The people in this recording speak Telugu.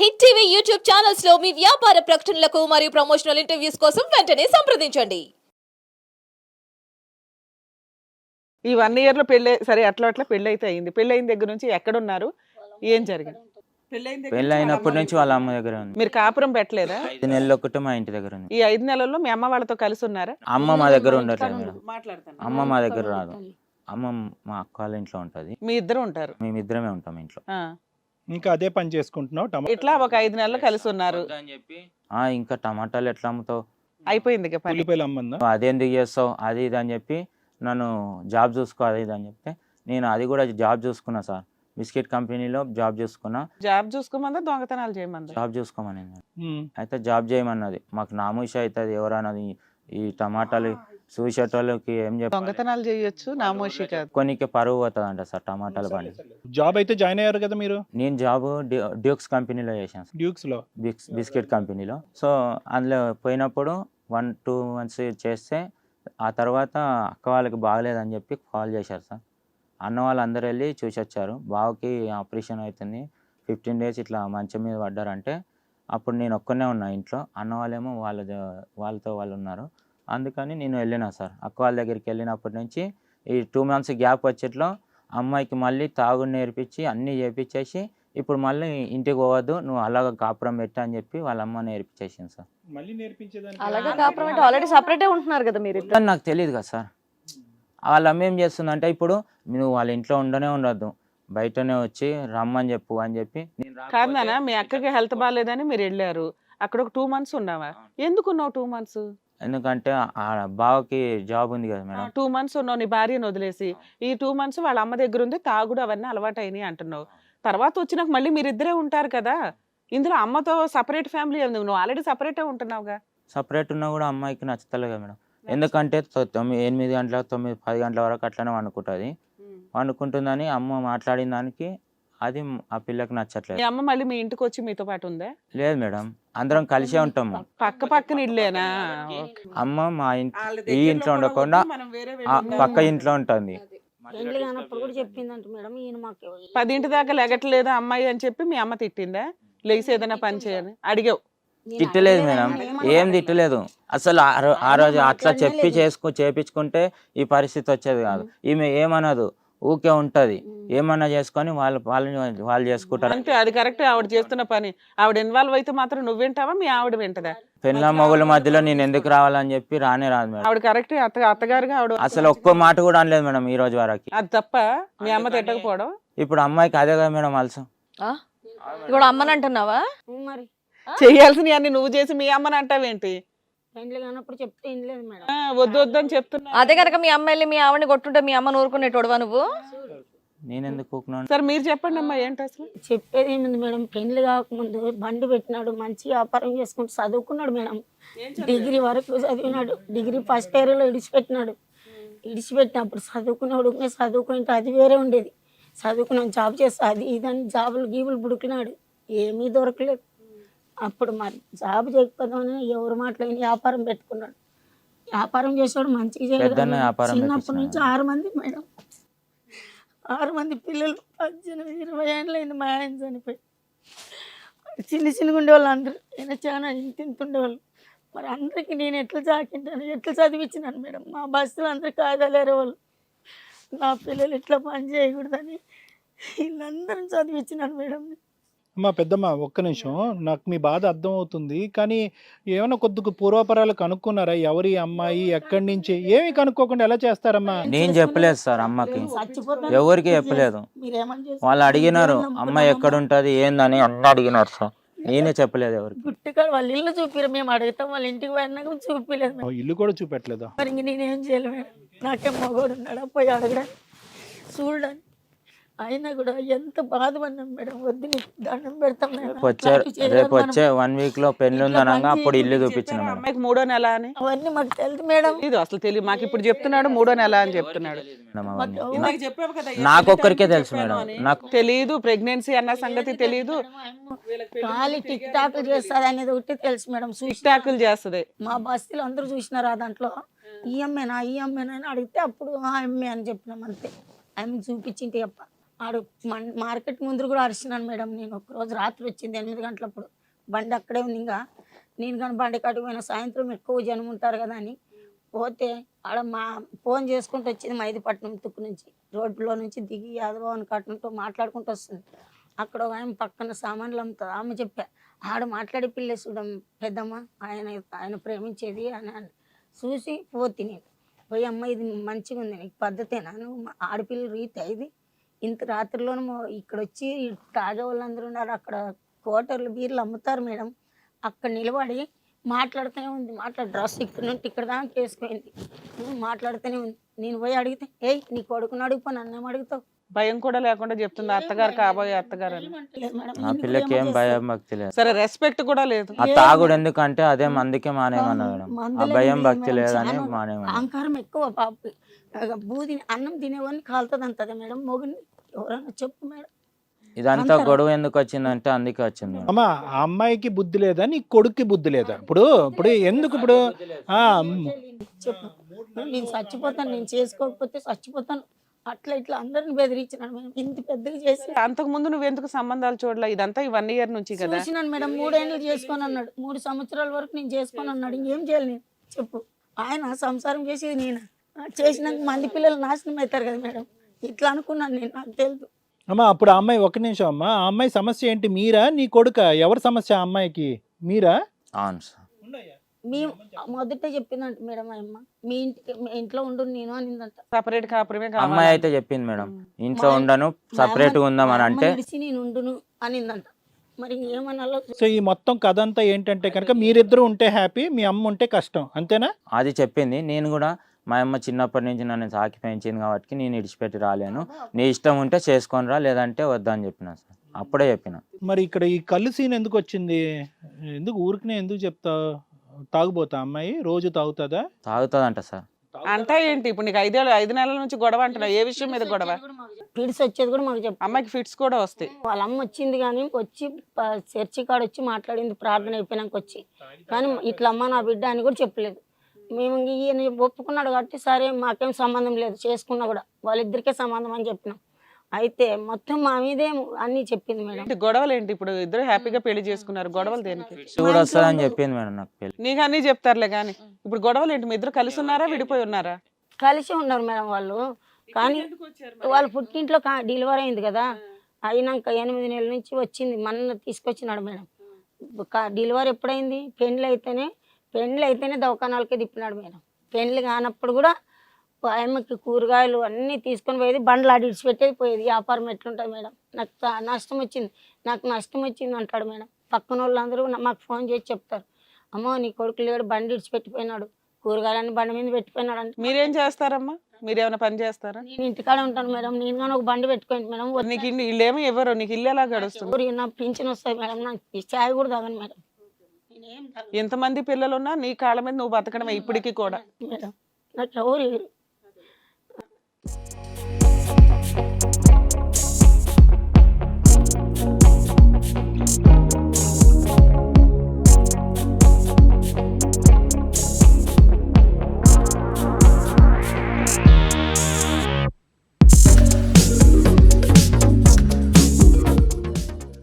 హిట్ టీవీ యూట్యూబ్ ఛానల్స్ లో మీ వ్యాపార ప్రకటనలకు మరియు ప్రమోషనల్ ఇంటర్వ్యూస్ కోసం వెంటనే సంప్రదించండి. ఈ 1 ఇయర్ లో పెళ్ళి సరే అట్లా పెళ్లి అయితే అయింది. పెళ్లి అయిన దగ్గర నుంచి ఎక్కడున్నారు? ఏం జరిగింది? పెళ్ళి అయినప్పటి నుంచి వాళ్ళ అమ్మ దగ్గర ఉంది. మీరు కాపురం పెట్టలేదా? 5 నెలలు ఒకటి మా ఇంటి దగ్గర ఉంది. ఈ 5 నెలల్లో మీ అమ్మ వాళ్ళతో కలిసి ఉన్నారా? అమ్మ మా దగ్గర ఉండట్లేదు మేడం. అమ్మ మా దగ్గర రాదు. అమ్మ మా అక్క వాళ్ళ ఇంట్లో ఉంటది. మీ ఇద్దరు ఉంటారు. మేమిద్దరమే ఉంటాం ఇంట్లో. ఇంకా అదే పని చేసుకుంటున్నావు. ఇట్లా ఒక 5 నెలలు కలిసి ఉన్నారు. ఇంకా టమాటాలు ఎట్లా అమ్ముతావు, అయిపోయింది ఇక పని. ఉల్లిపాయలు అమ్మందా? అదెందుకు చేస్తావు అది ఇది అని చెప్పి నన్ను జాబ్ చూసుకో అది ఇది అని చెప్తే నేను అది కూడా జాబ్ చూసుకున్నా సార్. బిస్కెట్ కంపెనీలో జాబ్ చూసుకున్నా. జాబ్ చూసుకోమందా దొంగతనాలు చేయమందా? జాబ్ చూసుకోమని అయితే జాబ్ చేయమన్నది. మాకు నామూష అవుతుంది ఎవరన్నది. ఈ టమాటాలు చూసేటోళ్ళకి ఏం చెప్పాలి, దొంగతనాలు చేయొచ్చు, నామోషి కాదు. కొన్నికి పరువు పోతుందంట సార్ టమాటాల బండి. జాబ్ అయితే జాయిన్ అయ్యారు కదా మీరు? నేను జాబ్ డ్యూక్స్ కంపెనీలో చేశాను సార్. డ్యూక్స్ లో బిస్కెట్ కంపెనీలో. సో అందులో పోయినప్పుడు 1-2 మంత్స్ చేస్తే ఆ తర్వాత అక్క వాళ్ళకి బాగలేదని చెప్పి కాల్ చేశారు సార్. అన్న వాళ్ళు అందరూ వెళ్ళి చూసి వచ్చారు. బావకి ఆపరేషన్ అవుతుంది, 15 days ఇట్లా మంచం మీద పడ్డారంటే అప్పుడు నేను ఒక్కనే ఉన్నా ఇంట్లో. అన్న వాళ్ళేమో వాళ్ళతో వాళ్ళు ఉన్నారు. అందుకని నేను వెళ్ళినా సార్. అక్క వాళ్ళ దగ్గరికి వెళ్ళినప్పటి నుంచి ఈ 2 months గ్యాప్ వచ్చేట్లో అమ్మాయికి మళ్ళీ తాగుడు నేర్పించి అన్నీ చేపించేసి ఇప్పుడు మళ్ళీ ఇంటికి పోవద్దు నువ్వు అలాగ కాపురం పెట్టా అని చెప్పి వాళ్ళ అమ్మ నేర్పించేసింది సార్. మళ్ళీ నేర్పించేదానికి అలాగే కాపురం అంటే ఆల్రెడీ సపరేటే ఉంటున్నారు కదా మీరు. కానీ నాకు తెలియదు కదా సార్. వాళ్ళ అమ్మ ఏం చేస్తుందంటే ఇప్పుడు నువ్వు వాళ్ళ ఇంట్లో ఉండొద్దు, బయటనే వచ్చి రమ్మని చెప్పు అని చెప్పి. కాదు నాన్న, మీ అక్కకి హెల్త్ బాగాలేదని మీరు వెళ్ళారు. అక్కడ ఒక 2 months ఉన్నావా? ఎందుకున్నావు 2 months? ఎందుకంటే ఆ బావకి జాబ్ ఉంది కదా మేడం. 2 months ఉన్నావు నీ భార్యను వదిలేసి. ఈ 2 months వాళ్ళ అమ్మ దగ్గర ఉంది, తాగుడు అవన్నీ అలవాటు అయినాయి అంటున్నావు. తర్వాత వచ్చినాక మళ్ళీ మీరిద్దరే ఉంటారు కదా. ఇందులో అమ్మతో సపరేట్ ఫ్యామిలీ ఉంది, నువ్వు ఆల్రెడీ సపరేటే ఉంటున్నావుగా. సపరేట్ ఉన్నా కూడా అమ్మాయికి నచ్చుతలేదు కదా మేడం. ఎందుకంటే 8 గంటల 9-10 గంటల వరకు అట్లనే వండుకుంటుంది. వండుకుంటుందని అమ్మ మాట్లాడిన దానికి అది ఆ పిల్లకి నచ్చట్లేదు. మీ అమ్మ మళ్ళీ మీ ఇంటికి వచ్చి మీతో పాటు ఉందా? లేదు మేడం, అందరం కలిసే ఉంటాము. పక్క పక్కన ఇల్లేనా? అమ్మ మా ఈ ఇంట్లో ఉండకుండా పక్క ఇంట్లో ఉంటుంది. 10 దాకా లెగట్లేదా అమ్మాయి అని చెప్పి మీ అమ్మ తిట్టిందా? లేచి ఏదైనా పని చేయని అడిగావు? తిట్టలేదు మేడం, ఏం తిట్టలేదు అసలు. ఆ రోజు అట్లా చేపించుకుంటే ఈ పరిస్థితి వచ్చేది కాదు. ఈమె ఏమనదు, ఊకే ఉంటది, ఏమన్నా చేసుకొని వాళ్ళు చేసుకుంటారు. అంటే అది కరెక్ట్. ఆవిడ చేస్తున్న పని ఆవిడ ఇన్వాల్వ్ అయితే మాత్రం నువ్వు వింటావా, మీ ఆవిడ వింటదా? పెళ్ళ మొగుల మధ్యలో నేను ఎందుకు రావాలని చెప్పి రాదు మేడం. ఆవిడ కరెక్ట్, అత్తగారుగా ఆవిడ అసలు ఒక్క మాట కూడా అనలేదు మేడం ఈ రోజు వరకు. అది తప్ప మీ అమ్మ తిట్టకపోవడం. ఇప్పుడు అమ్మాయికి అదే కదా మేడం అలసం. ఇప్పుడు అమ్మని అంటున్నావా? మరి చెయ్యాల్సినవి అన్ని నువ్వు చేసి మీ అమ్మని అంటావేంటి? పెండ్లి కానప్పుడు చెప్తే ఏం లేదు మేడం. వద్దు వద్దని చెప్తున్నా. అదే కనుక మీ అమ్మ వెళ్ళి మీ ఆవిడని కొట్టుంటే మీ అమ్మ ఊరుకునేటోడువా నువ్వు? నేను ఎందుకు ఊరుకున్నాను? సరే మీరు చెప్పండి అమ్మా, ఏంటి అసలు చెప్పేది ఏముంది మేడం, పెండ్లి కాకముందు బండి పెట్టినాడు, మంచి వ్యాపారం చేసుకుంటూ చదువుకున్నాడు మేడం. డిగ్రీ వరకు చదివినాడు. డిగ్రీ ఫస్ట్ ఇయర్లో ఇడిచిపెట్టినప్పుడు చదువుకున్నాడు. చదువుకుంటే అది వేరే ఉండేది. చదువుకున్నాం, జాబ్ చేస్తా అది ఇదని జాబులు గీబులు బుడుకున్నాడు, ఏమీ దొరకలేదు. అప్పుడు మరి జాబ్ చేయకపోదామని ఎవరు మాట్లాడిన వ్యాపారం పెట్టుకున్నాడు. వ్యాపారం చేసాడు, మంచిగా చేయలేదు. చిన్నప్పటి నుంచి 6 మంది మేడం, 6 మంది పిల్లలు. 18-20 ఏళ్ళు అయింది మా ఆయన చనిపోయి. చిన్నగా ఉండేవాళ్ళు అందరూ. ఆయన చాలా ఇంత ఉండేవాళ్ళు. మరి అందరికీ నేను ఎట్లా చాకింటాను, ఎట్లా చదివించినాను మేడం. మా బస్సులు అందరూ కాదలేరే వాళ్ళు. నా పిల్లలు ఇట్లా పని చేయకూడదని వీళ్ళందరం చదివించినాను మేడం. అమ్మా పెద్దమ్మ, ఒక్క నిమిషం, నాకు మీ బాధ అర్థం అవుతుంది. కానీ ఏమైనా కొద్దిగా పూర్వపరాలు కనుక్కున్నారా? ఎవరి అమ్మాయి, ఎక్కడి నుంచి, ఏమి కనుక్కోకుండా ఎలా చేస్తారమ్మా? నేను చెప్పలేదు సార్ అమ్మకి, ఎవరికి చెప్పలేదు. వాళ్ళు అడిగినారు అమ్మాయి ఎక్కడుంటది ఏందని అన్న అడిగినారు సార్. నేనే చెప్పలేదు ఎవరికి. గుట్టికాడ వాళ్ళ ఇల్లు చూపిరు, మేము అడుగుతాం, వాళ్ళ ఇంటికి పోయినాక చూపిలేదు. ఇల్లు కూడా చూపెట్టలేదా? మరి ఇంక నేనేం చేయలేదు మేడం. నాకేం మగోడు ఉన్నాడా పోయి అడగడానికి, చూడడానికి. అయినా కూడా ఎంత బాధపడినాం మేడం. వద్దు నీకు దండం పెడతాం రేపు వచ్చే 1 week లో పెళ్లి ఉందనగా అప్పుడు ఇల్లు చూపించిన అమ్మాయికి 3వ నెల అని అవన్నీ మాకు తెలుసు మేడం. ఇది అసలు తెలియదు మాకు. ఇప్పుడు చెప్తున్నాడు 3వ నెల అని చెప్తున్నాడు. నాకొక్కరికే తెలుసు మేడం. నాకు తెలియదు ప్రెగ్నెన్సీ అన్న సంగతి తెలియదు. ఖాళీ టిక్ టాక్ చేస్తుంది అనేది ఒకటి తెలుసు మేడం. టిక్ టాకులు చేస్తుంది. మా బస్తీలో అందరూ చూసినారు. ఆ దాంట్లో ఈ అమ్మేనా అని అడిగితే అప్పుడు ఆ అమ్మే అని చెప్పినాం అంతే. ఆమె చూపించింటే చెప్ప ఆడు మార్కెట్ ముందు కూడా అరిచినాను మేడం. నేను ఒకరోజు రాత్రి వచ్చింది 8 గంటలప్పుడు, బండి అక్కడే ఉంది. ఇంకా నేను కానీ బండి కాడికి పోయిన, సాయంత్రం ఎక్కువ జనం ఉంటారు కదా అని పోతే ఆడ మా ఫోన్ చేసుకుంటూ వచ్చింది మైదీపట్నం తుక్కు నుంచి, రోడ్లో నుంచి దిగి యాదవన్ కట్టంతో మాట్లాడుకుంటూ వస్తుంది. అక్కడ ఒక ఆమె పక్కన సామాన్లు అమ్ముతుంది, ఆమె చెప్పా ఆడ మాట్లాడి పిల్లే చూడం పెద్దమ్మ, ఆయన ప్రేమించేది అని చూసి పోతి. నేను పోయి అమ్మ ఇది మంచిగా ఉంది, నీకు పద్ధతేనా, నువ్వు ఆడపిల్ల రీతి ఇది, ఇంత రాత్రిలోనూ ఇక్కడ వచ్చి తాగే వాళ్ళందరూ ఉన్నారు, అక్కడ కోటర్లు బీర్లు అమ్ముతారు మేడం, అక్కడ నిలబడి మాట్లాడుతూనే ఉంది. డ్రెస్ ఇక్కడ నుండి ఇక్కడ దాకా వేసుకుపోయింది, మాట్లాడుతూనే ఉంది. నేను పోయి అడిగితే నీ కొడుకుని అడుగుపో, నన్నేం అడుగుతావు? భయం కూడా లేకుండా చెప్తుంది అత్తగారు, కాబోయే అత్తగారు అని. లేదు మేడం, ఆ పిల్లకి ఏం భయం భక్తి లేదు. సరే రెస్పెక్ట్ కూడా లేదు. ఆ తాగుడు ఎందుకంటే అదే మందుకే మానేమన్నాడు మేడం. ఆ భయం భక్తి లేదని మానేమన్నాడు. అహంకారం ఎక్కువ పాప. బూది అన్నం తినేవాడిని కాలుతుంది అంతదే మేడం. మొగుని ఎవరైనా చెప్పు మేడం. ఇదంతా గొడవ ఎందుకు వచ్చిందంటే అందుకే వచ్చింది మేడం. అమ్మా ఆ అమ్మాయికి బుద్ధి లేదా, నీ కొడుక్కి బుద్ధి లేదా? ఇప్పుడు ఎందుకు ఇప్పుడు చెప్పు, నేను చచ్చిపోతాను, నేను చేసుకోకపోతే చచ్చిపోతాను, అట్లా ఇట్లా అందరిని బెదిరించినాడు మేడం. ఇంత పెద్దగా చేసి అంతకు ముందు నువ్వెందుకు సంబంధాలు చూడలే? ఇదంతా 1 year నుంచి కదా. చూసినాను మేడం. 3 ఏళ్ళు చేసుకొని అన్నాడు, 3 సంవత్సరాల వరకు నేను చేసుకొని అన్నాడు. ఇంకేం చేయాలి నేను చెప్పు? ఆయన సంసారం చేసేది నేను, చేసినాక మంది పిల్లలు నాశనం అవుతారు కదా మేడం. ఇట్లా అనుకున్నాను నేను, నాకు తెలుసు. అమ్మా అప్పుడు ఆ అమ్మాయి, ఒక్క నిమిషం అమ్మా, ఆ అమ్మాయి సమస్య ఏంటి? మీరా నీ కొడుక? ఎవరి సమస్య ఆ అమ్మాయికి? మీరా? అవును సార్. మేము మొదట చెప్పిందంట మేడం ఆ అమ్మ, మీ ఇంట్లో ఉండు నేను అనిందంట. సపరేట్ కాపురమే కావాలి. అమ్మాయి అయితే చెప్పింది మేడం, ఇంట్లో ఉండను సపరేట్ గా ఉందామని అంటే నేను ఉండును అనిందంట. మరి ఏమన్నా సో ఈ మొత్తం కథ అంతా ఏంటంటే కనుక మీరిద్దరు ఉంటే హ్యాపీ, మీ అమ్మ ఉంటే కష్టం, అంతేనా? అది చెప్పింది. నేను కూడా మా అమ్మ చిన్నప్పటి నుంచి నన్ను సాకి పెంచింది కాబట్టి నేను ఇడిచిపెట్టి రాలేను, నీ ఇష్టం ఉంటే చేసుకొని రా, లేదంటే వద్దని చెప్పిన సార్. అప్పుడే చెప్పిన. మరి ఇక్కడ ఈ కళ్ళు సీన్ ఎందుకు వచ్చింది? ఎందుకు ఊరికనే ఎందుకు చెప్తావు? తాగుపోతా అమ్మాయి రోజు తాగుతుందా? తాగుతుందంట సార్. అంటే ఏంటి ఇప్పుడు నీకు 5 నెలల నుంచి గొడవ అంటున్నావు, ఏ విషయం మీద గొడవ? పిడిసి వచ్చేది కూడా మాకు చెప్పు. అమ్మాయికి ఫిట్స్ కూడా వస్తాయి. వాళ్ళ అమ్మ వచ్చింది కానీ వచ్చి చర్చి కాడ వచ్చి మాట్లాడింది, ప్రార్థన అయిపోయినాక వచ్చి, కానీ ఇట్లా అమ్మ నా బిడ్డ అని కూడా చెప్పలేదు. మేము ఈయన ఒప్పుకున్నాడు కాబట్టి సరే మాకేం సంబంధం లేదు, చేసుకున్నా కూడా వాళ్ళిద్దరికే సంబంధం అని చెప్పినాం. అయితే మొత్తం మా మీదే అన్ని చెప్పింది మేడం. గొడవలు ఏంటి? ఇప్పుడు ఇద్దరు హ్యాపీగా పెళ్లి చేసుకున్నారు, గొడవలు దేనికి? కూడా వస్తుందని చెప్పింది మేడం నాకు పెళ్లి. నీకు అన్ని చెప్తారులే కానీ ఇప్పుడు గొడవలు ఏంటి? మీ ఇద్దరు కలిసి ఉన్నారా, విడిపోయి ఉన్నారా? కలిసి ఉన్నారు మేడం వాళ్ళు, కానీ వాళ్ళ పుట్టింట్లో డెలివరీ అయింది కదా, అయినాక 8 నెలల నుంచి వచ్చింది, మొన్న తీసుకొచ్చినాడు మేడం. డెలివరీ ఎప్పుడైంది? పెళ్ళి అయితేనే దవాఖానాలకే తిప్పినాడు మేడం. పెళ్ళి కానప్పుడు కూడా ఆయమ్మకి కూరగాయలు అన్నీ తీసుకొని పోయేది, బండ్లు ఆడి ఇడిచిపెట్టేది పోయేది. వ్యాపారం ఎట్లుంటుంది మేడం? నాకు నష్టం వచ్చింది అంటాడు మేడం. పక్కన వాళ్ళందరూ మాకు ఫోన్ చేసి చెప్తారు, అమ్మో నీ కొడుకు లేడు, బండి ఇడిచిపెట్టిపోయినాడు, కూరగాయలన్నీ బండి మీద పెట్టిపోయినాడు అంటే. మీరేం చేస్తారమ్మా? మీరేమైనా పని చేస్తారా? నేను ఇంటికాడే ఉంటాను మేడం. నేను కానీ ఒక బండి పెట్టుకోండి మేడం. నీకు ఇల్లు ఏమో ఎవరు? నీకు ఇల్లు ఎలా గడుస్తుంది? నా పింఛన్ వస్తాయి మేడం, నాకు చాయ్ కూడా తాగను మేడం. ఎంతమంది పిల్లలు ఉన్నా నీ కాళ్ళ మీద నువ్వు బతకడమే ఇప్పటికీ కూడా మేడం నాకు ఎవరు